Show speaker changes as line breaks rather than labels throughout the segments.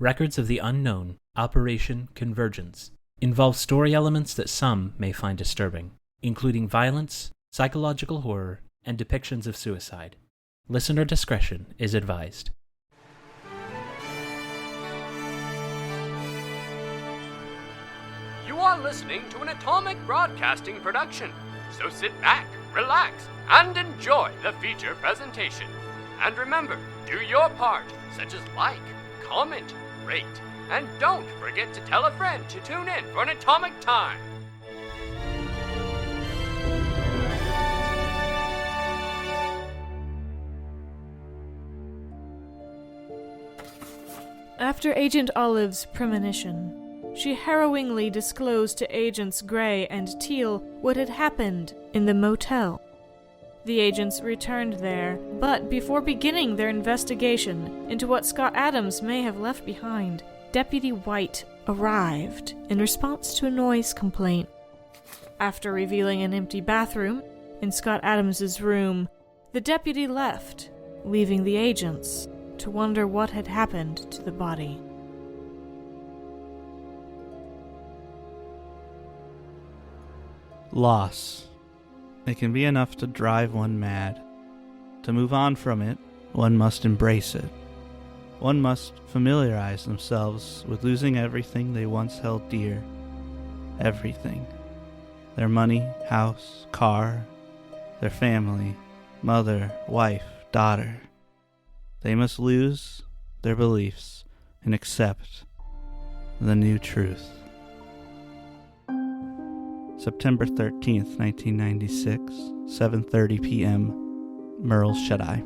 Records of the Unknown, Operation Convergence, involve story elements that some may find disturbing, including violence, psychological horror, and depictions of suicide. Listener discretion is advised.
You are listening to an Atomic Broadcasting production, so sit back, relax, and enjoy the feature presentation. And remember, do your part, such as like, comment, rate, and don't forget to tell a friend to tune in for an Atomic Time.
After Agent Olive's premonition, she harrowingly disclosed to Agents Gray and Teal what had happened in the motel. The agents returned there, but before beginning their investigation into what Scott Adams may have left behind, Deputy White arrived in response to a noise complaint. After revealing an empty bathroom in Scott Adams's room, the deputy left, leaving the agents to wonder what had happened to the body.
Loss. It can be enough to drive one mad. To move on from it, one must embrace it. One must familiarize themselves with losing everything they once held dear. Everything. Their money, house, car, their family, mother, wife, daughter. They must lose their beliefs and accept the new truth. September 13th, 1996, 7:30 p.m., Merle's Shut-Eye.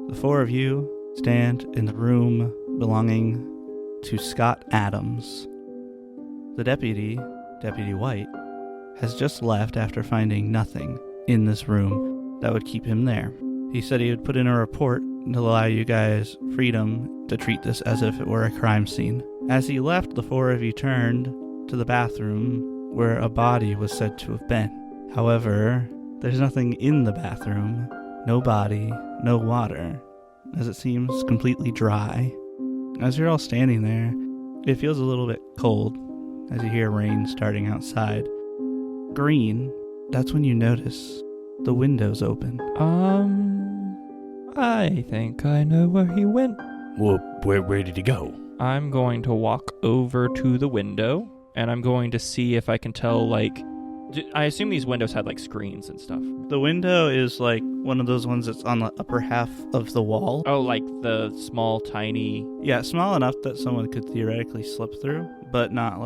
The four of you stand in the room belonging to Scott Adams. The deputy, Deputy White, has just left after finding nothing in this room that would keep him there. He said he would put in a report to allow you guys freedom to treat this as if it were a crime scene. As he left, the four of you turned to the bathroom where a body was said to have been. However, there's nothing in the bathroom, no body, no water, as it seems completely dry. As you're all standing there, it feels a little bit cold as you hear rain starting outside. Green, that's when you notice the window's open.
I think I know where he went.
Well, where did he go?
I'm going to walk over to the window, and I'm going to see if I can tell, I assume these windows had, screens and stuff.
The window is, one of those ones that's on the upper half of the wall.
Oh, like the small, tiny...
Yeah, small enough that someone could theoretically slip through, but not,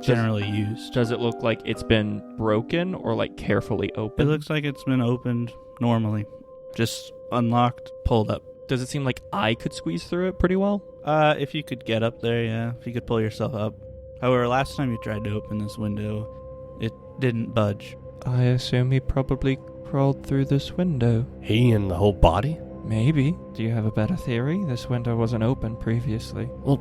generally used.
Does it look like it's been broken or, carefully opened?
It looks like it's been opened normally. Just unlocked, pulled up.
Does it seem like I could squeeze through it pretty well?
If you could get up there, yeah. If you could pull yourself up. However, last time you tried to open this window, it didn't budge.
I assume he probably crawled through this window.
He and the whole body?
Maybe. Do you have a better theory? This window wasn't open previously.
Well,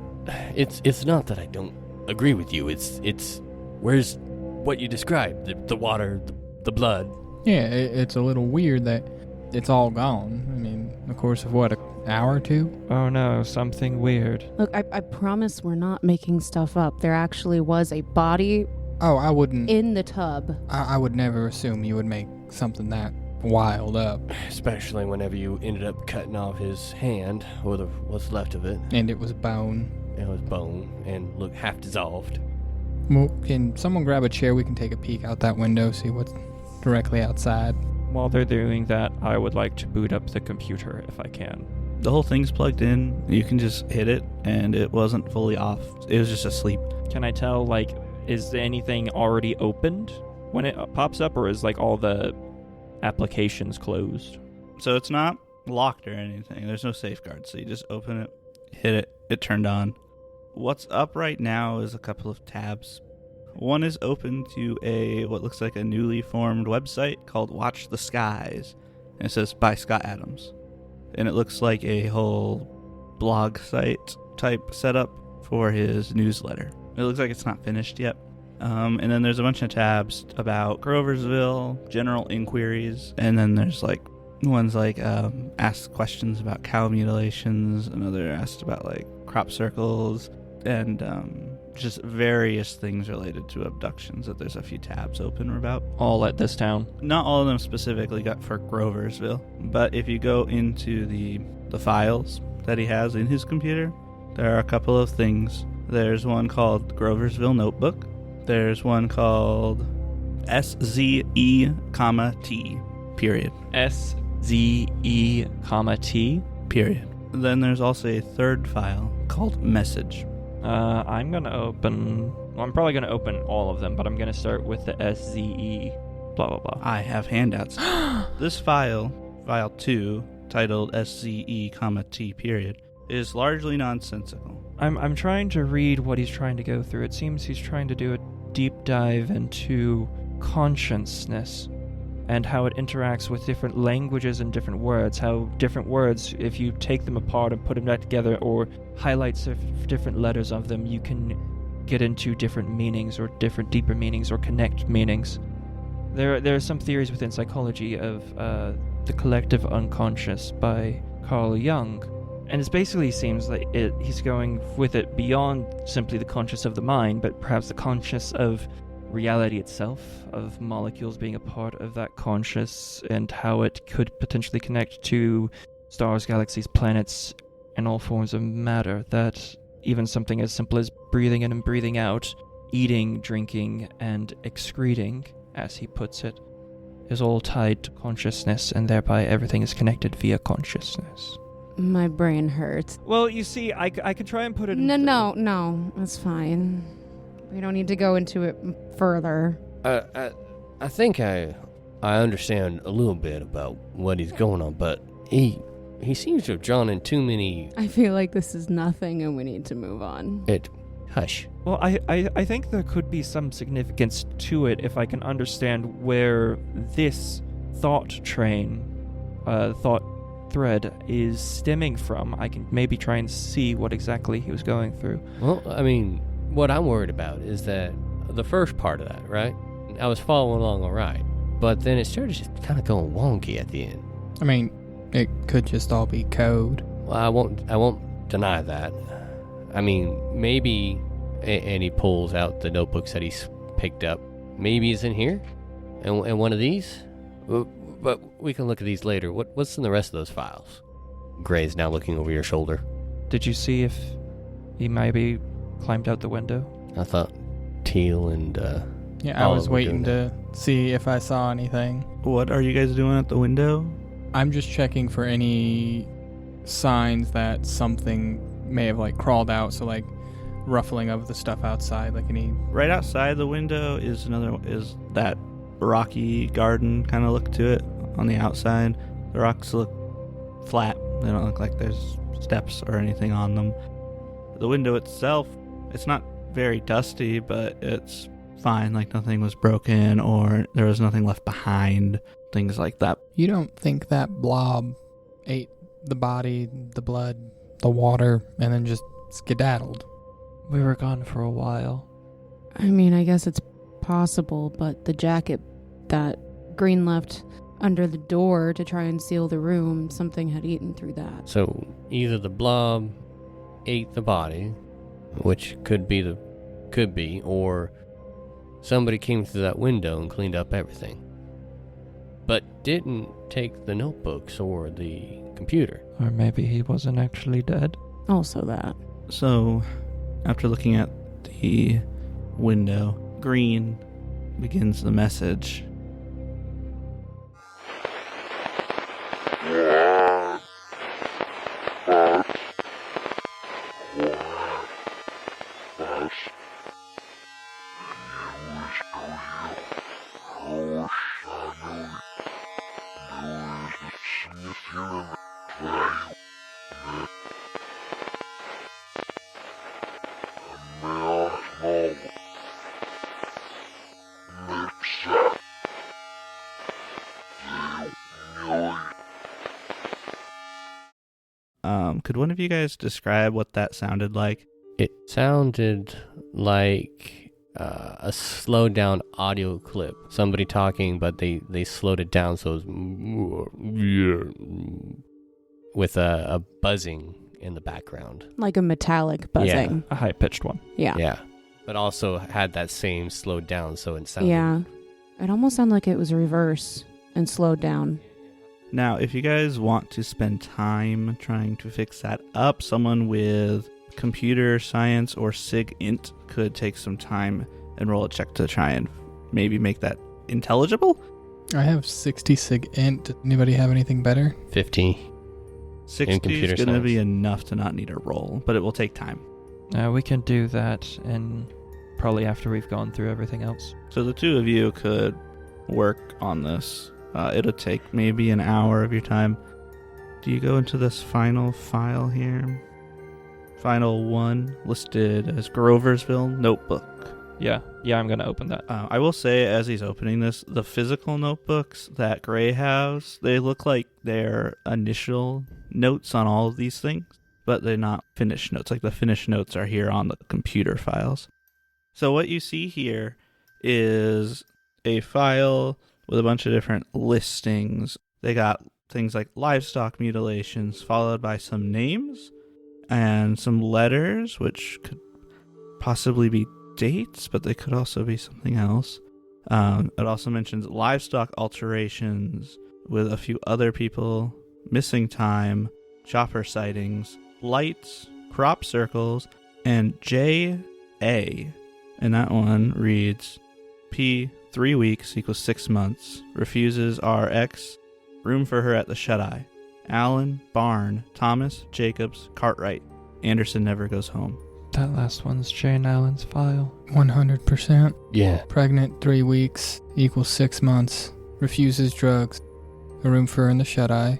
it's not that I don't agree with you. It's where's what you described? The water, the blood.
Yeah, it's a little weird that it's all gone. I mean, the course of an hour or two?
Oh no, something weird.
Look, I promise we're not making stuff up. There actually was a body
I wouldn't...
in the tub.
I would never assume you would make something that wild up.
Especially whenever you ended up cutting off his hand, or what's left of it.
And it was bone.
It was bone, and looked half dissolved.
Well, can someone grab a chair? We can take a peek out that window, see what's directly outside.
While they're doing that, I would like to boot up the computer if I can.
The whole thing's plugged in. You can just hit it, and it wasn't fully off. It was just asleep.
Can I tell, is anything already opened when it pops up, or is, all the applications closed?
So it's not locked or anything. There's no safeguard. So you just open it, hit it, it turned on. What's up right now is a couple of tabs. One is open to what looks like a newly formed website called Watch the Skies. And it says by Scott Adams. And it looks like a whole blog site type setup for his newsletter. It looks like it's not finished yet. And then there's a bunch of tabs about Groversville, general inquiries, and then there's One's like asked questions about cow mutilations, another asked about like crop circles, and just various things related to abductions that there's a few tabs open about.
All at this town.
Not all of them specifically got for Groversville, but if you go into the files that he has in his computer, there are a couple of things. There's one called Groversville Notebook. There's one called SZE, T, period.
SZE, T?
Period. Then there's also a third file called Message.
I'm probably going to open all of them, but I'm going to start with the SZE, blah, blah, blah.
I have handouts. This file 2, titled SZE, T, period, is largely nonsensical.
I'm trying to read what he's trying to go through. It seems he's trying to do a deep dive into consciousness and how it interacts with different languages and different words, how different words, if you take them apart and put them back together or highlight different letters of them, you can get into different meanings or different deeper meanings or connect meanings. There are some theories within psychology of the collective unconscious by Carl Jung, and it basically seems like he's going with it beyond simply the conscious of the mind, but perhaps the conscious of reality itself, of molecules being a part of that conscious, and how it could potentially connect to stars, galaxies, planets, and all forms of matter, that even something as simple as breathing in and breathing out, eating, drinking, and excreting, as he puts it, is all tied to consciousness, and thereby everything is connected via consciousness.
My brain hurts.
Well, you see, I could try and put it
No, that's fine. We don't need to go into it further.
I think I understand a little bit about what he's going on, but he seems to have drawn in too many...
I feel like this is nothing and we need to move on.
Hush.
Well, I think there could be some significance to it if I can understand where this thought thread is stemming from. I can maybe try and see what exactly he was going through.
Well, I mean, what I'm worried about is that the first part of that, right? I was following along all right, but then it started just kind of going wonky at the end.
I mean, it could just all be code.
Well, I won't deny that. I mean, maybe, and he pulls out the notebooks that he's picked up. Maybe it's in here, and one of these. But we can look at these later. What's in the rest of those files? Gray's now looking over your shoulder.
Did you see if he maybe climbed out the window?
I thought Teal and
Yeah, I was waiting to see if I saw anything.
What are you guys doing at the window?
I'm just checking for any signs that something may have like crawled out, so like ruffling of the stuff outside, like any...
Right outside the window is that rocky garden kind of look to it on the outside. The rocks look flat. They don't look like there's steps or anything on them. The window itself, it's not very dusty, but it's fine. Like nothing was broken or there was nothing left behind. Things like that.
You don't think that blob ate the body, the blood, the water, and then just skedaddled?
We were gone for a while.
I mean, I guess it's possible, but the jacket that Green left under the door to try and seal the room, something had eaten through that.
So either the blob ate the body, which could be, or somebody came through that window and cleaned up everything, but didn't take the notebooks or the computer.
Or maybe he wasn't actually dead.
Also that.
So, after looking at the window, Green begins the message. Could one of you guys describe what that sounded like?
It sounded like a slowed down audio clip. Somebody talking, but they slowed it down so it's with a buzzing in the background.
Like a metallic buzzing.
A high-pitched one.
Yeah.
Yeah. But also had that same slowed down so it sounded...
Yeah. It almost sounded like it was reverse and slowed down.
Now, if you guys want to spend time trying to fix that up, someone with computer science or sig int could take some time and roll a check to try and maybe make that intelligible.
I have 60 sig int. Does anybody have anything better?
50.
60 is going to be enough to not need a roll, but it will take time.
We can do that, and probably after we've gone through everything else.
So the two of you could work on this. It'll take maybe an hour of your time. Do you go into this final file here? Final one, listed as Groversville Notebook.
Yeah, I'm going to open that.
I will say, as he's opening this, the physical notebooks that Gray has, they look like their initial notes on all of these things, but they're not finished notes. Like the finished notes are here on the computer files. So what you see here is a file with a bunch of different listings. They got things like livestock mutilations, followed by some names and some letters, which could possibly be dates, but they could also be something else. It also mentions livestock alterations with a few other people, missing time, chopper sightings, lights, crop circles, and J.A. And that one reads P 3 weeks equals 6 months. Refuses RX. Room for her at the shut-eye. Allen, Barn, Thomas, Jacobs, Cartwright. Anderson never goes home.
That last one's Jane Allen's file.
100%.
Yeah.
Pregnant 3 weeks equals 6 months. Refuses drugs. A room for her in the shut-eye.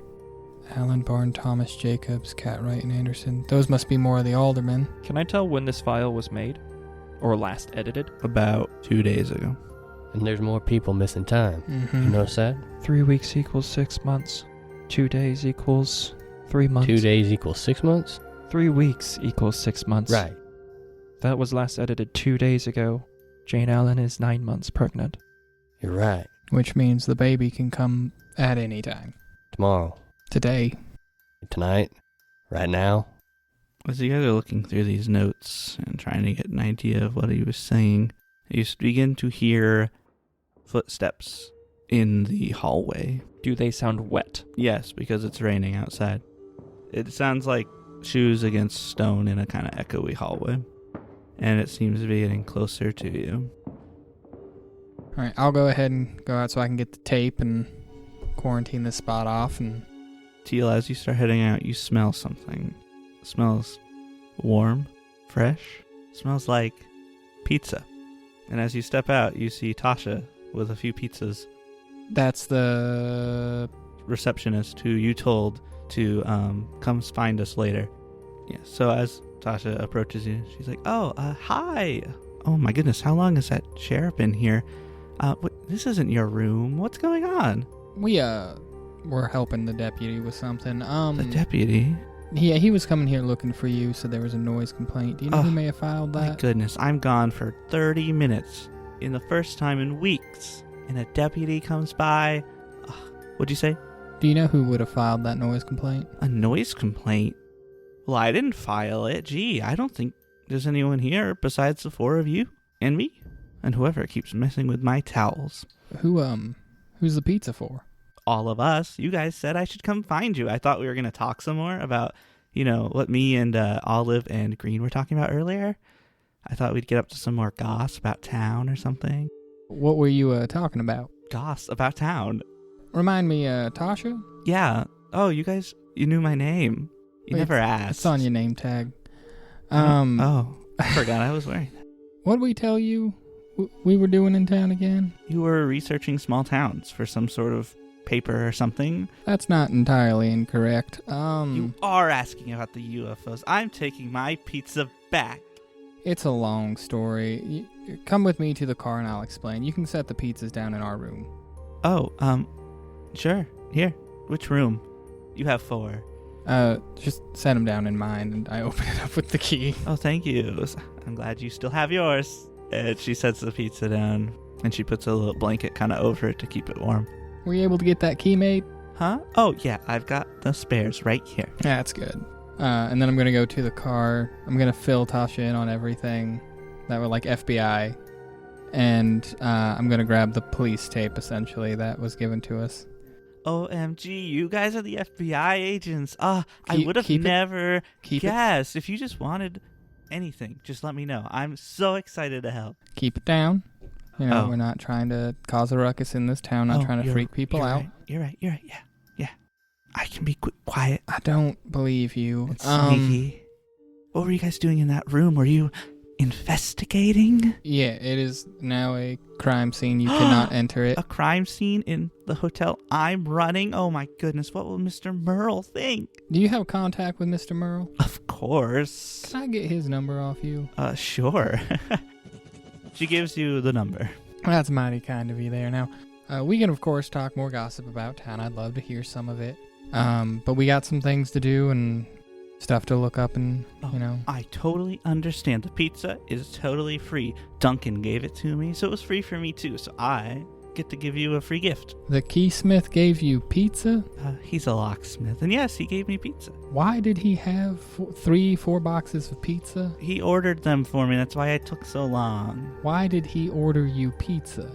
Allen, Barn, Thomas, Jacobs, Cartwright, and Anderson. Those must be more of the aldermen.
Can I tell when this file was made? Or last edited?
About 2 days ago.
And there's more people missing time.
Mm-hmm.
You notice that?
3 weeks equals 6 months. 2 days equals 3 months.
2 days equals 6 months?
3 weeks equals 6 months.
Right.
That was last edited 2 days ago. Jane Allen is 9 months pregnant.
You're right.
Which means the baby can come at any time.
Tomorrow.
Today.
Tonight. Right now.
As you guys are looking through these notes and trying to get an idea of what he was saying, you begin to hear footsteps in the hallway.
Do they sound wet?
Yes, because it's raining outside. It sounds like shoes against stone in a kind of echoey hallway. And it seems to be getting closer to you.
Alright, I'll go ahead and go out so I can get the tape and quarantine this spot off. And
Teal, as you start heading out, you smell something. It smells warm, fresh. It smells like pizza. And as you step out, you see Tasha with a few pizzas.
that's the
Receptionist who you told to come find us later. Yeah. So as Tasha approaches you, she's like, "Oh, hi. Oh my goodness, how long has that chair been here? This isn't your room. What's going on?"
we're helping the deputy with something.
The deputy?
Yeah, he was coming here looking for you, so there was a noise complaint. Do you know who may have filed that?
My goodness, I'm gone for 30 minutes. In the first time in weeks. And a deputy comes by. What'd you say?
Do you know who would have filed that noise complaint?
A noise complaint? Well, I didn't file it. Gee, I don't think there's anyone here besides the four of you and me. And whoever keeps messing with my towels.
Who's the pizza for?
All of us. You guys said I should come find you. I thought we were going to talk some more about, what me and Olive and Green were talking about earlier. I thought we'd get up to some more goss about town or something.
What were you talking about?
Goss about town.
Remind me, Tasha?
Yeah. Oh, you guys, you knew my name. You never asked.
It's on your name tag.
Oh, I forgot I was wearing that.
What did we tell you we were doing in town again?
You were researching small towns for some sort of paper or something.
That's not entirely incorrect.
You are asking about the UFOs. I'm taking my pizza back.
It's a long story. Come with me to the car and I'll explain. You can set the pizzas down in our room.
Oh, sure. Here. Which room? You have 4.
Just set them down in mine, and I open it up with the key.
Oh, thank you. I'm glad you still have yours. And she sets the pizza down, and she puts a little blanket kind of over it to keep it warm.
Were you able to get that key made?
Huh? Oh, yeah, I've got the spares right here.
That's good. And then I'm going to go to the car. I'm going to fill Tasha in on everything that were like FBI. And I'm going to grab the police tape, essentially, that was given to us.
OMG, you guys are the FBI agents. I would have never guessed. If you just wanted anything, just let me know. I'm so excited to help.
Keep it down. You know, we're not trying to cause a ruckus in this town, not trying to freak people out.
Right. You're right. Yeah. I can be quiet.
I don't believe you.
It's sneaky. What were you guys doing in that room? Were you investigating?
Yeah, it is now a crime scene. You cannot enter it.
A crime scene in the hotel I'm running? Oh my goodness, what will Mr. Merle think?
Do you have contact with Mr. Merle?
Of course.
Can I get his number off you?
Sure. She gives you the number.
That's mighty kind of you there. Now, we can of course talk more gossip about town. I'd love to hear some of it. But we got some things to do and stuff to look up and, you know.
I totally understand. The pizza is totally free. Duncan gave it to me, so it was free for me too. So I get to give you a free gift.
The keysmith gave you pizza?
He's a locksmith, and yes, he gave me pizza.
Why did he have 4 boxes of pizza?
He ordered them for me. That's why it took so long.
Why did he order you pizza?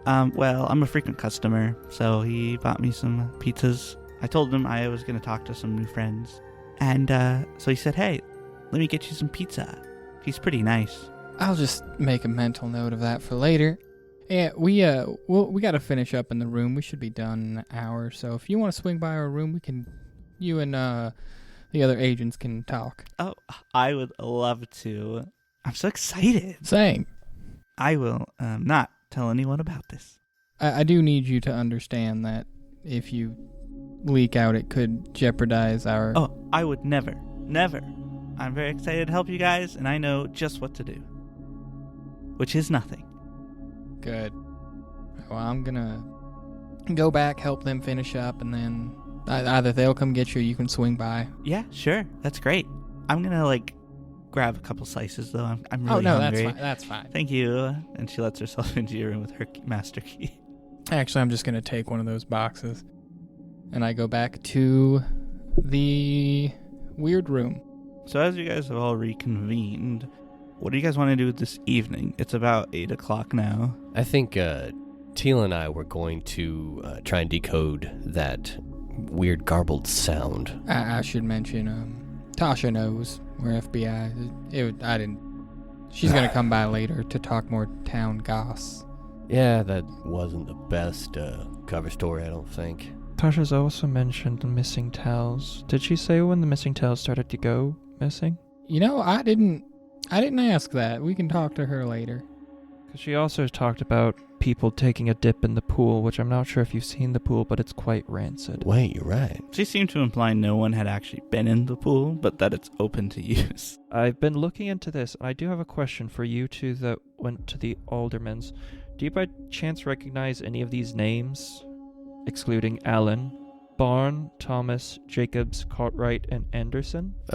Well, I'm a frequent customer, so he bought me some pizzas. I told him I was going to talk to some new friends. And so he said, hey, let me get you some pizza. He's pretty nice.
I'll just make a mental note of that for later. Yeah, we got to finish up in the room. We should be done in an hour. So if you want to swing by our room, you and the other agents can talk.
Oh, I would love to. I'm so excited.
Same.
I will not tell anyone about this.
I do need you to understand that if you leak out, it could jeopardize our...
Oh, I would never. I'm very excited to help you guys, and I know just what to do. Which is nothing.
Good. Well, I'm gonna go back, help them finish up, and then either they'll come get you or you can swing by.
Yeah, sure. That's great. I'm gonna, grab a couple slices, though. I'm really hungry.
That's fine.
Thank you. And she lets herself into your room with her master key.
Actually, I'm just gonna take one of those boxes. And I go back to the weird room.
So as you guys have all reconvened, what do you guys want to do this evening? It's about 8 o'clock now.
I think Teal and I were going to try and decode that weird garbled sound.
I should mention, Tasha knows we're FBI. I didn't. She's going to come by later to talk more town goss.
Yeah, that wasn't the best cover story, I don't think.
Tasha's also mentioned the missing towels. Did she say when the missing towels started to go missing?
You know, I didn't ask that. We can talk to her later.
Because she also talked about people taking a dip in the pool, which I'm not sure if you've seen the pool, but it's quite rancid.
Wait, you're right.
She seemed to imply no one had actually been in the pool, but that it's open to use.
I've been looking into this, and I do have a question for you two that went to the aldermans. Do you by chance recognize any of these names? Excluding Allen, Barn, Thomas, Jacobs, Cartwright, and Anderson?
If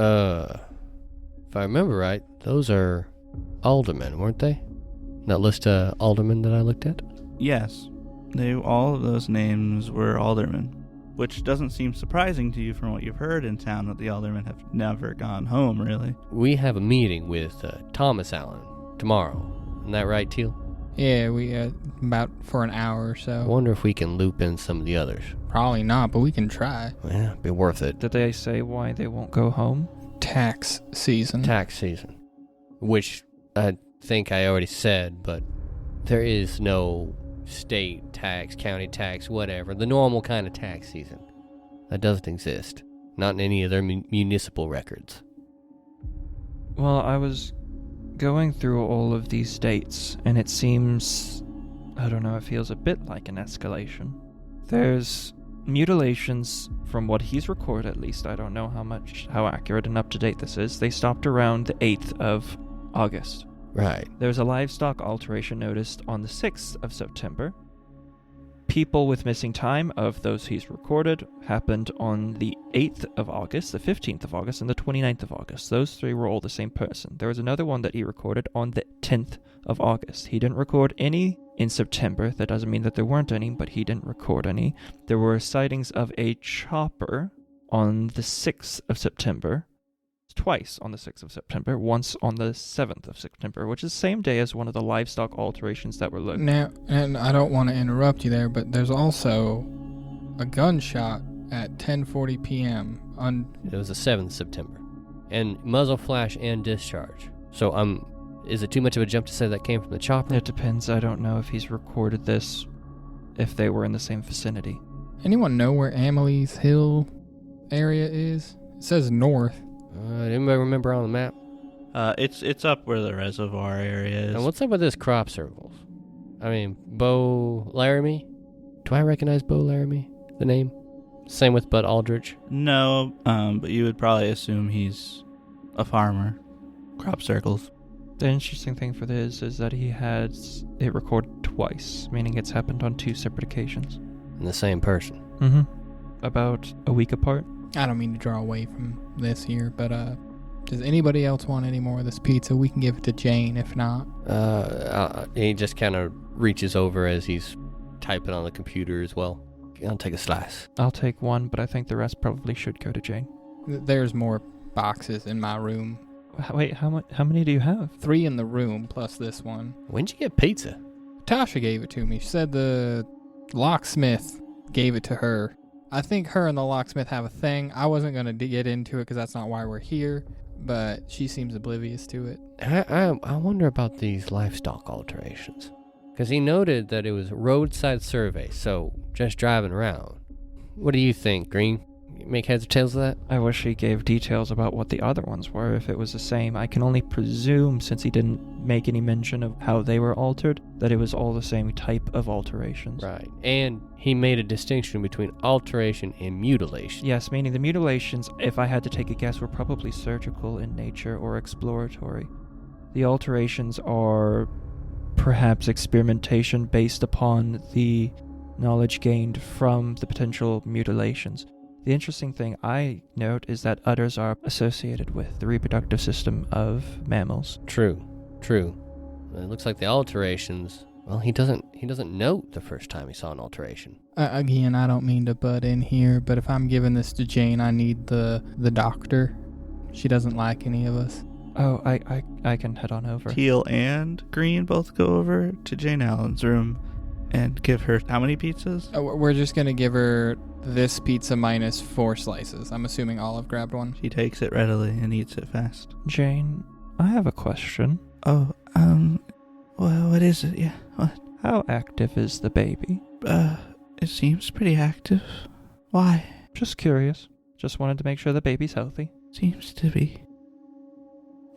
I remember right, those are aldermen, weren't they? That list of aldermen that I looked at?
Yes. All of those names were aldermen, which doesn't seem surprising to you from what you've heard in town that the aldermen have never gone home, really.
We have a meeting with Thomas Allen tomorrow. Isn't that right, Teal?
Yeah, we about for an hour or so.
I wonder if we can loop in some of the others.
Probably not, but we can try.
Yeah, be worth it.
Did they say why they won't go home?
Tax season.
Tax season. Which I think I already said, but there is no state tax, county tax, whatever. The normal kind of tax season. That doesn't exist. Not in any of their municipal records.
Well, I was going through all of these dates, and it seems, I don't know, it feels a bit like an escalation. There's mutilations, from what he's recorded at least. I don't know how accurate and up to date this is. They stopped around the 8th of August.
Right.
There's a livestock alteration noticed on the 6th of September. people with missing time of those he's recorded happened on the 8th of August, the 15th of August, and the 29th of August. Those three were all the same person. There was another one that he recorded on the 10th of August. He didn't record any in September. That doesn't mean that there weren't any, but he didn't record any. There were sightings of a chopper on the 6th of September, twice on the 6th of September, once on the 7th of September, which is the same day as one of the livestock alterations that were looked.
Now, and I don't want to interrupt you there, but there's also a gunshot at 10:40 p.m.
It was the 7th of September. And muzzle flash and discharge. So is it too much of a jump to say that came from the chopper?
It depends. I don't know if he's recorded this, if they were in the same vicinity.
Anyone know where Amelie's Hill area is? It says north.
Anybody remember on the map?
It's up where the reservoir area is.
And what's up with this crop circles? I mean, Bo Laramie? Do I recognize Bo Laramie, the name? Same with Bud Aldrich?
No, but you would probably assume he's a farmer. Crop circles.
The interesting thing for this is that he had it recorded twice, meaning it's happened on two separate occasions.
And the same person?
Mm-hmm. About a week apart.
I don't mean to draw away from this here, but does anybody else want any more of this pizza? We can give it to Jane if not.
He just kind of reaches over as he's typing on the computer as well. I'll take a slice.
I'll take one, but I think the rest probably should go to Jane.
There's more boxes in my room.
Wait, how many do you have?
3 in the room plus this one.
When'd you get pizza?
Tasha gave it to me. She said the locksmith gave it to her. I think her and the locksmith have a thing. I wasn't going to get into it because that's not why we're here, but she seems oblivious to it.
I wonder about these livestock alterations. Because he noted that it was roadside survey, so just driving around. What do you think, Green? You make heads or tails of that?
I wish he gave details about what the other ones were, if it was the same. I can only presume, since he didn't make any mention of how they were altered, that it was all the same type of alterations.
Right. And he made a distinction between alteration and mutilation.
Yes, meaning the mutilations, if I had to take a guess, were probably surgical in nature or exploratory. The alterations are perhaps experimentation based upon the knowledge gained from the potential mutilations. The interesting thing I note is that udders are associated with the reproductive system of mammals.
True. It looks like the alterations, well, he doesn't note the first time he saw an alteration.
Again, I don't mean to butt in here, but if I'm giving this to Jane, I need the doctor. She doesn't like any of us.
Oh, I can head on over.
Teal and Green both go over to Jane Allen's room and give her how many pizzas?
We're just going to give her this pizza minus 4 slices. I'm assuming Olive grabbed one.
She takes it readily and eats it fast.
Jane, I have a question.
Oh, well, what is it? Yeah, what?
How active is the baby?
It seems pretty active. Why?
Just curious. Just wanted to make sure the baby's healthy.
Seems to be.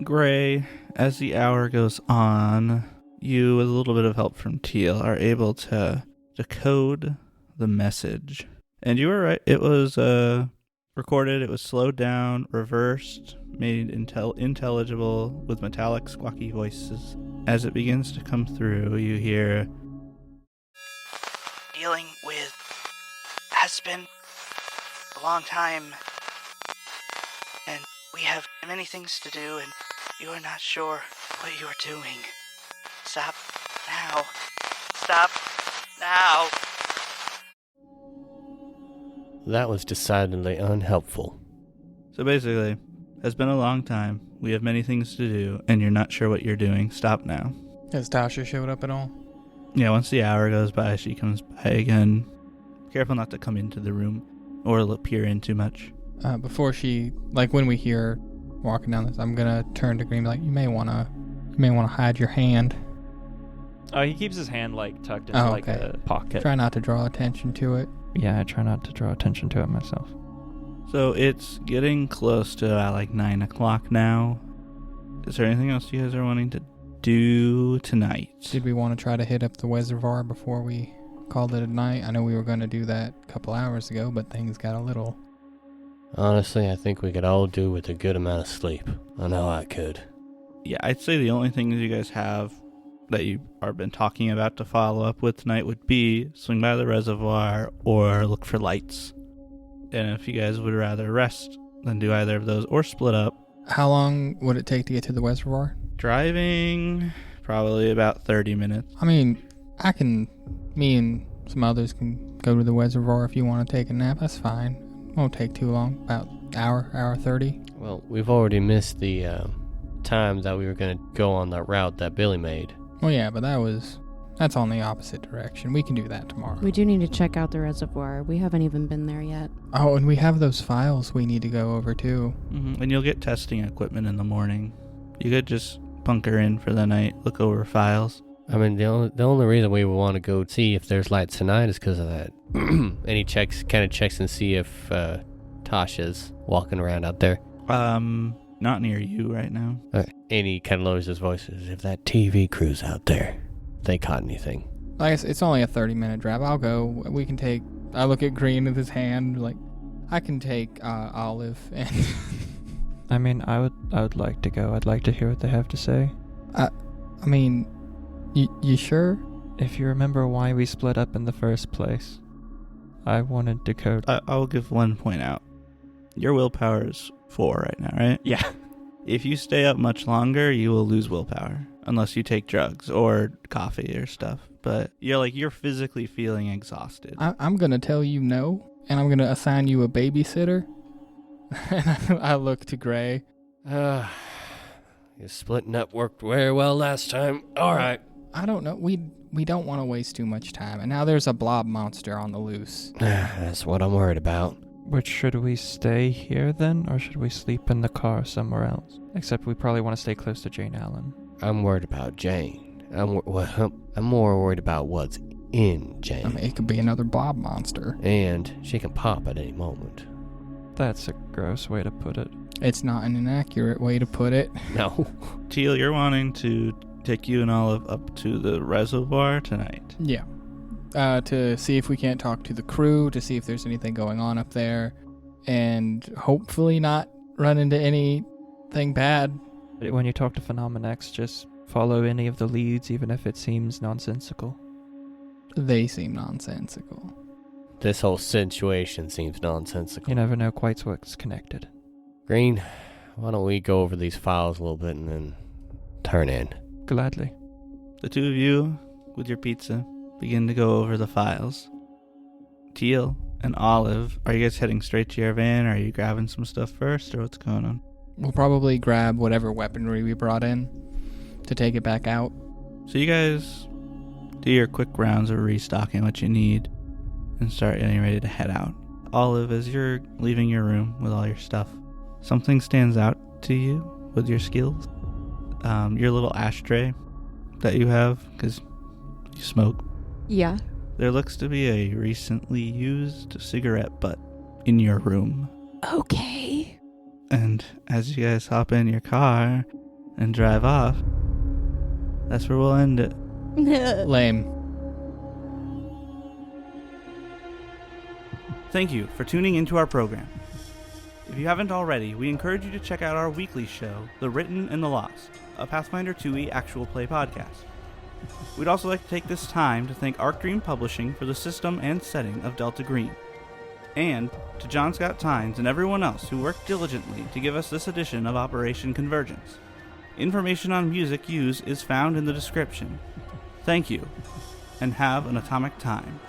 Gray, as the hour goes on, you, with a little bit of help from Teal, are able to decode the message. And you were right. It was recorded. It was slowed down, reversed, made intelligible with metallic, squawky voices. As it begins to come through, you hear,
dealing with has been a long time, and we have many things to do, and you are not sure what you are doing. Stop now. Stop now.
That was decidedly unhelpful.
So basically, has been a long time. We have many things to do, and you're not sure what you're doing. Stop now.
Has Tasha showed up at all?
Yeah, once the hour goes by, she comes by again. Careful not to come into the room or peer in too much.
Before she, like when we hear her walking down this, I'm gonna turn to Green and be like, you may wanna hide your hand.
Oh, he keeps his hand tucked into a pocket.
Try not to draw attention to it.
Yeah, I try not to draw attention to it myself.
So it's getting close to 9 o'clock now. Is there anything else you guys are wanting to do tonight?
Did we want to try to hit up the reservoir before we called it a night? I know we were going to do that a couple hours ago, but things got a little...
Honestly, I think we could all do with a good amount of sleep. I know I could.
Yeah, I'd say the only things you guys have that you have been talking about to follow up with tonight would be swing by the reservoir or look for lights. And if you guys would rather rest than do either of those or split up.
How long would it take to get to the reservoir?
Driving, probably about 30 minutes.
I mean, me and some others can go to the reservoir if you want to take a nap. That's fine. Won't take too long, about hour 30.
Well, we've already missed the time that we were going to go on that route that Billy made.
Well, yeah, but that's on the opposite direction. We can do that tomorrow.
We do need to check out the reservoir. We haven't even been there yet.
Oh, and we have those files we need to go over, too.
Mm-hmm. And you'll get testing equipment in the morning. You could just bunker in for the night, look over files.
I mean, the only reason we would want to go see if there's lights tonight is because of that. And he checks and see if Tasha's walking around out there.
Not near you right now.
And he kind of lowers his voice. If that TV crew's out there, they caught anything.
Like I said, it's only a 30-minute drive. I'll go. I look at Green with his hand, like, I can take Olive and...
I mean, I would like to go. I'd like to hear what they have to say.
I mean, you sure?
If you remember why we split up in the first place, I wanted to go...
I'll give 1 point out. Your willpower is 4 right now, right?
Yeah.
If you stay up much longer, you will lose willpower. Unless you take drugs or coffee or stuff. But you're physically feeling exhausted.
I'm going to tell you no, and I'm going to assign you a babysitter. And I look to Gray.
Your splitting up worked very well last time. All right.
I don't know. We don't want to waste too much time. And now there's a blob monster on the loose.
That's what I'm worried about.
Which, should we stay here then, or should we sleep in the car somewhere else? Except we probably want to stay close to Jane Allen.
I'm worried about Jane. I'm more worried about what's in Jane.
I mean, it could be another blob monster.
And she can pop at any moment.
That's a gross way to put it.
It's not an inaccurate way to put it.
No.
Teal, you're wanting to take you and Olive up to the reservoir tonight.
Yeah. To see if we can't talk to the crew, to see if there's anything going on up there, and hopefully not run into anything bad.
When you talk to Phenomenex, just follow any of the leads, even if it seems nonsensical.
They seem nonsensical.
This whole situation seems nonsensical.
You never know quite what's connected.
Green, why don't we go over these files a little bit and then turn in?
Gladly.
The two of you, with your pizza, begin to go over the files. Teal and Olive, are you guys heading straight to your van? Or are you grabbing some stuff first, or what's going on?
We'll probably grab whatever weaponry we brought in to take it back out.
So you guys do your quick rounds of restocking what you need and start getting ready to head out. Olive, as you're leaving your room with all your stuff, something stands out to you with your skills. Your little ashtray that you have, because you smoke.
Yeah.
There looks to be a recently used cigarette butt in your room.
Okay.
And as you guys hop in your car and drive off, that's where we'll end it.
Lame.
Thank you for tuning into our program. If you haven't already, we encourage you to check out our weekly show, The Written and the Lost, a Pathfinder 2e actual play podcast. We'd also like to take this time to thank Arc Dream Publishing for the system and setting of Delta Green, and to John Scott Tynes and everyone else who worked diligently to give us this edition of Operation Convergence. Information on music used is found in the description. Thank you, and have an atomic time.